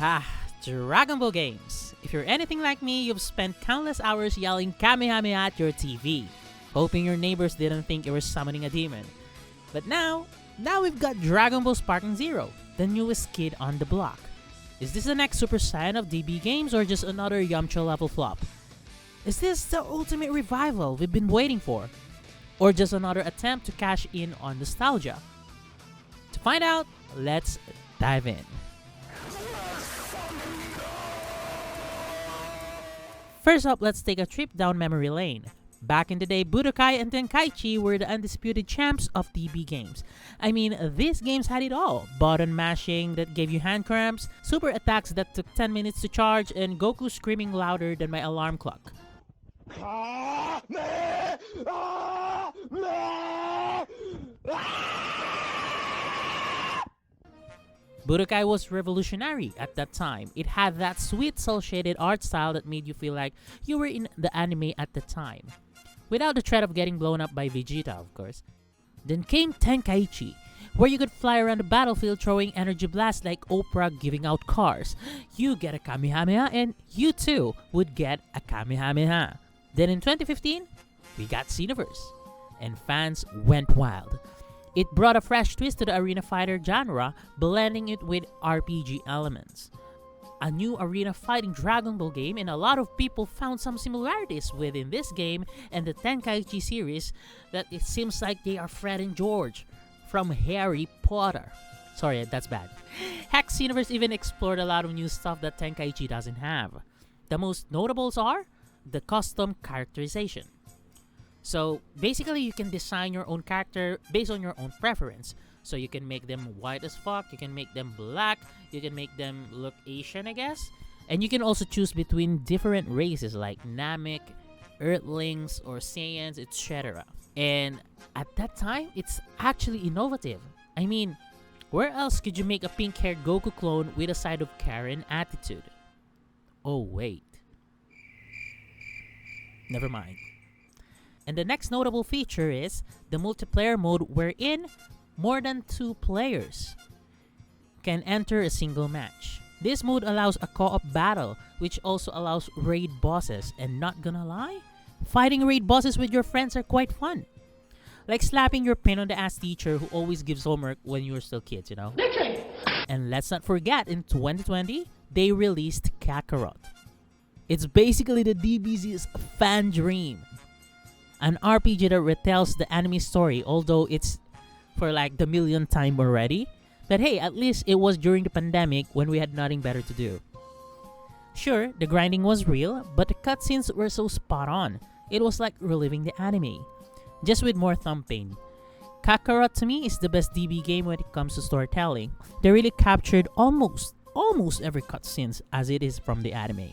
Ah, Dragon Ball games. If you're anything like me, you've spent countless hours yelling Kamehameha at your TV, hoping your neighbors didn't think you were summoning a demon. But now we've got Dragon Ball Sparking Zero, the newest kid on the block. Is this the next Super Saiyan of DB games or just another Yamcha level flop? Is this the ultimate revival we've been waiting for? Or just another attempt to cash in on nostalgia? To find out, let's dive in. First up, let's take a trip down memory lane. Back in the day, Budokai and Tenkaichi were the undisputed champs of DB games. I mean, these games had it all. Button mashing that gave you hand cramps, super attacks that took 10 minutes to charge, and Goku screaming louder than my alarm clock. Budokai was revolutionary at that time. It had that sweet cel-shaded art style that made you feel like you were in the anime at the time. Without the threat of getting blown up by Vegeta, of course. Then came Tenkaichi, where you could fly around the battlefield throwing energy blasts like Oprah giving out cars. You get a Kamehameha and you too would get a Kamehameha. Then in 2015, we got Xenoverse, and fans went wild. It brought a fresh twist to the arena fighter genre, blending it with RPG elements. A new arena fighting Dragon Ball game, and a lot of people found some similarities within this game and the Tenkaichi series that it seems like they are Fred and George from Harry Potter. Sorry, that's bad. Heck, Xenoverse even explored a lot of new stuff that Tenkaichi doesn't have. The most notables are the custom characterization. So basically, you can design your own character based on your own preference. So you can make them white as fuck, you can make them black, you can make them look Asian, I guess. And you can also choose between different races like Namek, Earthlings, or Saiyans, etc. And at that time, it's actually innovative. I mean, where else could you make a pink-haired Goku clone with a side of Karen attitude? Oh wait. Never mind. And the next notable feature is the multiplayer mode, wherein more than 2 players can enter a single match. This mode allows a co-op battle, which also allows raid bosses, and not gonna lie, fighting raid bosses with your friends are quite fun. Like slapping your pain on the ass teacher who always gives homework when you were still kids, you know? And let's not forget, in 2020, they released Kakarot. It's basically the DBZ's fan dream. An RPG that retells the anime story, although it's for like the millionth time already. But hey, at least it was during the pandemic when we had nothing better to do. Sure, the grinding was real, but the cutscenes were so spot on. It was like reliving the anime, just with more thumb pain. Kakarot to me is the best DB game when it comes to storytelling. They really captured almost every cutscenes as it is from the anime.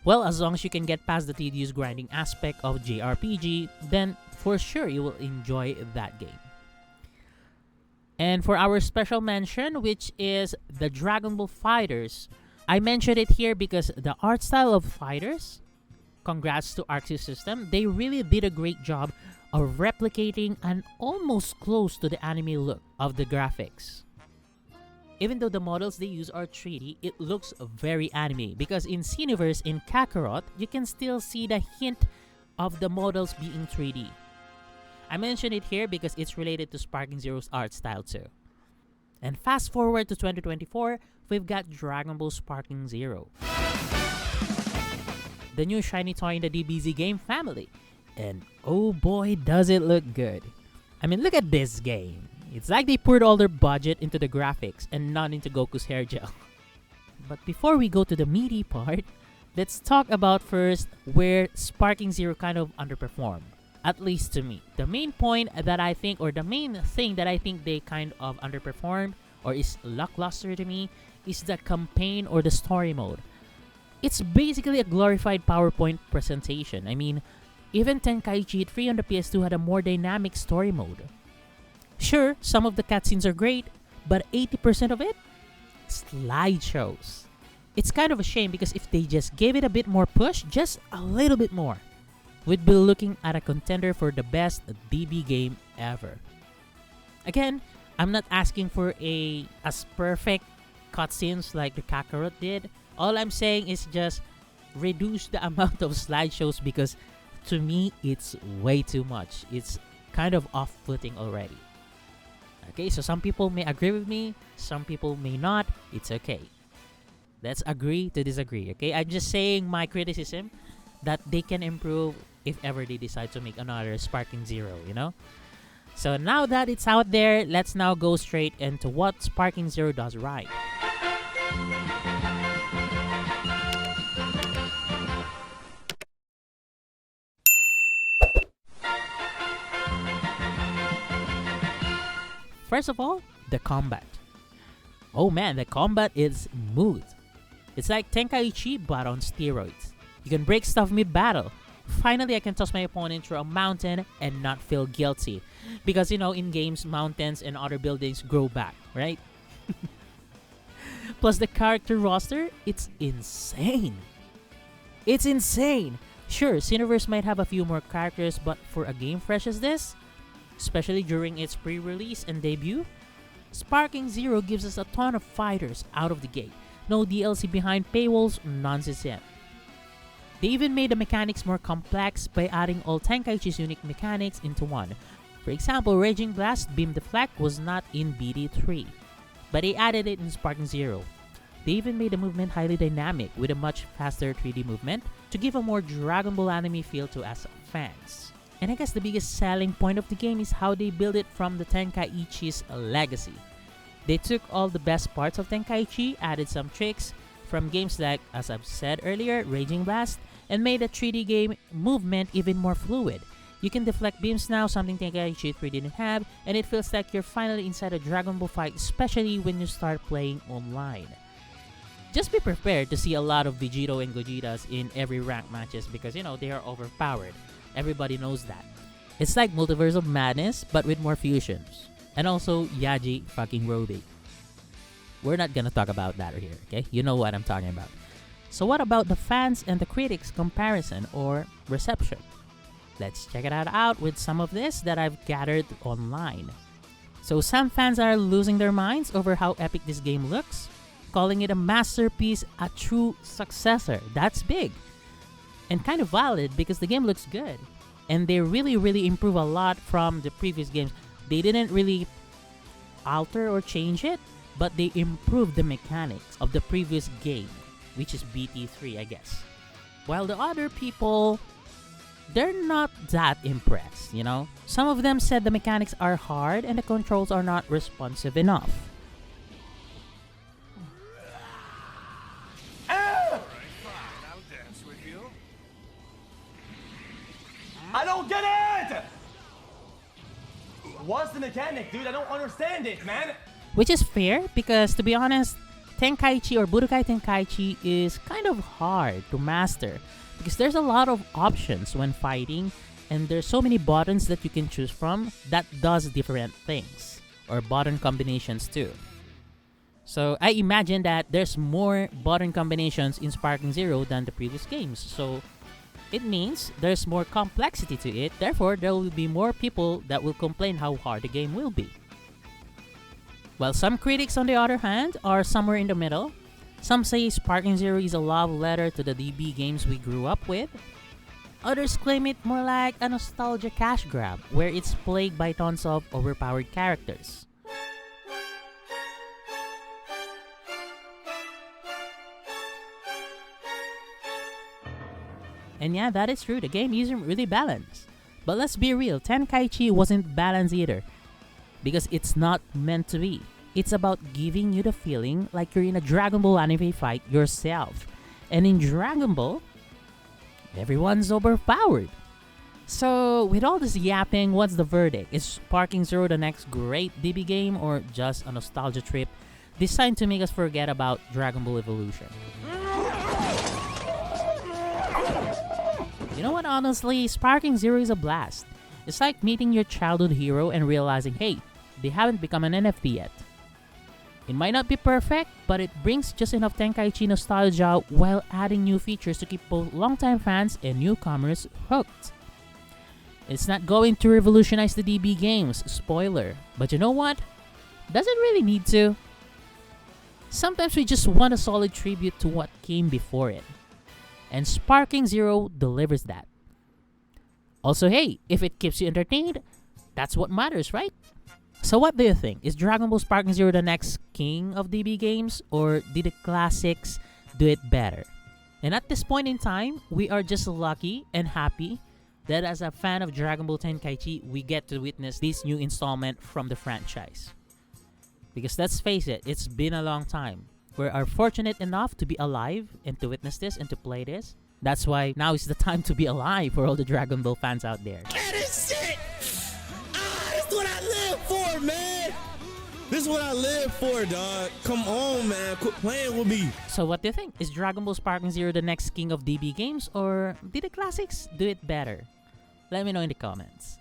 Well, as long as you can get past the tedious grinding aspect of JRPG, then for sure you will enjoy that game. And for our special mention, which is the Dragon Ball Fighters, I mentioned it here because the art style of Fighters, congrats to Arc System, they really did a great job of replicating and almost close to the anime look of the graphics. Even though the models they use are 3D, it looks very anime because in Xenoverse in Kakarot, you can still see the hint of the models being 3D. I mention it here because it's related to Sparking Zero's art style too. And fast forward to 2024, we've got Dragon Ball Sparking Zero, the new shiny toy in the DBZ game family. And oh boy, does it look good. I mean, look at this game. It's like they poured all their budget into the graphics and not into Goku's hair gel. But before we go to the meaty part, let's talk about first where Sparking Zero kind of underperformed. At least to me. The main point that I think, or the main thing that I think they kind of underperformed, or is lackluster to me, is the campaign or the story mode. It's basically a glorified PowerPoint presentation. I mean, even Tenkaichi 3 on the PS2 had a more dynamic story mode. Sure, some of the cutscenes are great, but 80% of it? Slideshows. It's kind of a shame because if they just gave it a bit more push, just a little bit more, we'd be looking at a contender for the best DB game ever. Again, I'm not asking for a as perfect cutscenes like the Kakarot did. All I'm saying is just reduce the amount of slideshows because to me it's way too much. It's kind of off-putting already. Okay, so some people may agree with me, some people may not. It's okay. Let's agree to disagree, okay? I'm just saying my criticism that they can improve if ever they decide to make another Sparking Zero, you know? So now that it's out there, let's now go straight into what Sparking Zero does right. First of all, the combat. Oh man, the combat is smooth. It's like Tenkaichi but on steroids. You can break stuff mid-battle. Finally, I can toss my opponent through a mountain and not feel guilty. Because, you know, in games, mountains and other buildings grow back, right? Plus the character roster, it's insane. It's insane! Sure, Xenoverse might have a few more characters, but for a game fresh as this, especially during its pre-release and debut, Sparking Zero gives us a ton of fighters out of the gate. No DLC behind paywalls, nonsense yet. They even made the mechanics more complex by adding all Tenkaichi's unique mechanics into one. For example, Raging Blast Beam Deflect was not in BD3, but they added it in Sparking Zero. They even made the movement highly dynamic with a much faster 3D movement to give a more Dragon Ball anime feel to us fans. And I guess the biggest selling point of the game is how they build it from the Tenkaichi's legacy. They took all the best parts of Tenkaichi, added some tricks from games like, as I've said earlier, Raging Blast, and made the 3D game movement even more fluid. You can deflect beams now, something Tenkaichi 3 didn't have, and it feels like you're finally inside a Dragon Ball fight, especially when you start playing online. Just be prepared to see a lot of Vegito and Gojitas in every rank matches because, you know, they are overpowered. Everybody knows that. It's like Multiverse of Madness, but with more fusions. And also, Yaji fucking Roby. We're not gonna talk about that here, okay? You know what I'm talking about. So what about the fans and the critics comparison or reception? Let's check it out with some of this that I've gathered online. So some fans are losing their minds over how epic this game looks, calling it a masterpiece, a true successor. That's big. And kind of valid because the game looks good. And they really improve a lot from the previous games. They didn't really alter or change it, but they improved the mechanics of the previous game, which is BT3, I guess. While the other people, they're not that impressed, you know? Some of them said the mechanics are hard and the controls are not responsive enough. I don't get it! What's the mechanic, dude? I don't understand it, man! Which is fair because, to be honest, Tenkaichi or Budokai Tenkaichi is kind of hard to master because there's a lot of options when fighting and there's so many buttons that you can choose from that does different things, or button combinations too. So I imagine that there's more button combinations in Sparking Zero than the previous games, so it means there's more complexity to it, therefore there will be more people that will complain how hard the game will be. While some critics, on the other hand, are somewhere in the middle. Some say Sparking Zero is a love letter to the DB games we grew up with. Others claim it more like a nostalgia cash grab, where it's plagued by tons of overpowered characters. And yeah, that is true, the game isn't really balanced. But let's be real, Tenkaichi wasn't balanced either. Because it's not meant to be. It's about giving you the feeling like you're in a Dragon Ball anime fight yourself. And in Dragon Ball, everyone's overpowered. So with all this yapping, what's the verdict? Is Sparking Zero the next great DB game or just a nostalgia trip designed to make us forget about Dragon Ball Evolution? You know what, honestly, Sparking Zero is a blast. It's like meeting your childhood hero and realizing, hey, they haven't become an NFP yet. It might not be perfect, but it brings just enough Tenkaichi nostalgia while adding new features to keep both longtime fans and newcomers hooked. It's not going to revolutionize the DB games, spoiler, but you know what? Does it really need to? Sometimes we just want a solid tribute to what came before it. And Sparking Zero delivers that. Also, hey, if it keeps you entertained, that's what matters, right? So what do you think? Is Dragon Ball Sparking Zero the next king of DB games, or did the classics do it better? And at this point in time, we are just lucky and happy that as a fan of Dragon Ball Tenkaichi, we get to witness this new installment from the franchise. Because let's face it, it's been a long time. We are fortunate enough to be alive and to witness this and to play this. That's why now is the time to be alive for all the Dragon Ball fans out there. That is shit! That's what I live for, man! This is what I live for, dog. Come on, man. Quit playing with me. So what do you think? Is Dragon Ball Sparking Zero the next king of DB games, or did the classics do it better? Let me know in the comments.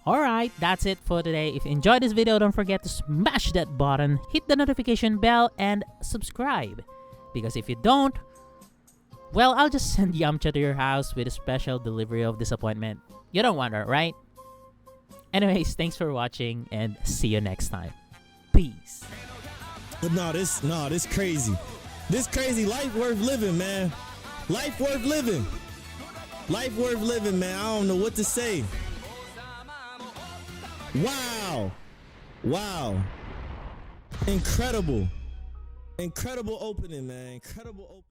Alright, that's it for today. If you enjoyed this video, don't forget to smash that button, hit the notification bell, and subscribe. Because if you don't, well, I'll just send Yamcha to your house with a special delivery of disappointment. You don't want that, right? Anyways, thanks for watching, and see you next time. Peace. But this crazy. This crazy. Life worth living, man. Life worth living. Life worth living, man. I don't know what to say. Wow. Wow. Incredible. Incredible opening, man. Incredible opening.